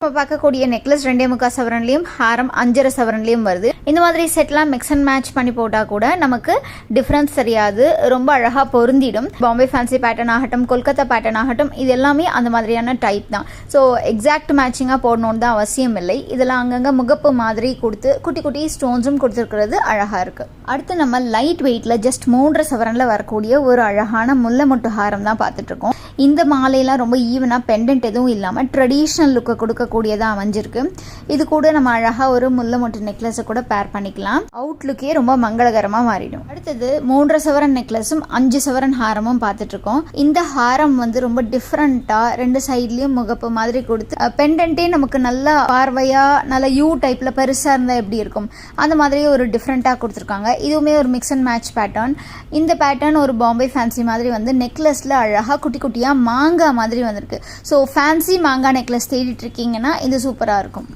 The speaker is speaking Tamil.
இப்போ பார்க்கக்கூடிய நெக்லஸ் 2.25 சவரன்லையும் ஹாரம் 5.5 சவரன்லையும் வருது. இந்த மாதிரி செட்லாம் மிக்ஸ் அண்ட் மேட்ச் பண்ணி போட்டால் கூட நமக்கு டிஃப்ரென்ஸ் தெரியாது, ரொம்ப அழகாக பொருந்திடும். பாம்பே ஃபேன்சி பேட்டர்ன் ஆகட்டும், கொல்கத்தா பேட்டர்ன் ஆகட்டும், இது எல்லாமே அந்த மாதிரியான டைப் தான். ஸோ எக்ஸாக்ட் மேட்சிங்காக போடணுன்னு தான் அவசியம் இல்லை. இதெல்லாம் அங்கங்கே முகப்பு மாதிரி கொடுத்து குட்டி குட்டி ஸ்டோன்ஸும் கொடுத்துருக்கிறது அழகாக இருக்குது. அடுத்து நம்ம லைட் வெயிட்டில் ஜஸ்ட் 3.5 சவரனில் வரக்கூடிய ஒரு அழகான முல்லை மொட்டு ஹாரம் தான் பார்த்துட்ருக்கோம். இந்த மாலையெல்லாம் ரொம்ப ஈவனாக பெண்டன்ட் எதுவும் இல்லாமல் ட்ரெடிஷ்னல் லுக்கை கொடுக்கக்கூடியதாக அமைஞ்சிருக்கு. இது கூட நம்ம அழகாக ஒரு முல்லை மொட்டு நெக்லஸை கூட பேர் பண்ணிக்கலாம். அவுட்லுக்கே ரொம்ப மங்களகரமாக மாறிடும். அடுத்தது 3.5 சவரன் நெக்லஸும் 5 சவரன் ஹாரமும் பார்த்துட்ருக்கோம். இந்த ஹாரம் வந்து ரொம்ப டிஃப்ரெண்ட்டாக 2 சைட்லேயும் முகப்பு மாதிரி கொடுத்து பெண்டன்ட்டே நமக்கு நல்லா பார்வையாக நல்லா யூ டைப்பில் பெருசாக இருந்தால் எப்படி இருக்கும் அந்த மாதிரி ஒரு டிஃப்ரெண்ட்டாக கொடுத்துருக்காங்க. இதுவுமே ஒரு மிக்ஸ் அண்ட் மேட்ச் பேட்டர்ன். இந்த பேட்டர்ன் ஒரு பாம்பே ஃபேன்சி மாதிரி வந்து நெக்லஸில் அழகாக குட்டி குட்டியாக மாங்காய் மாதிரி வந்திருக்கு. ஸோ ஃபேன்சி மாங்காய் நெக்லஸ் தேடிட்டு இருக்கீங்கன்னா இது சூப்பராக இருக்கும்.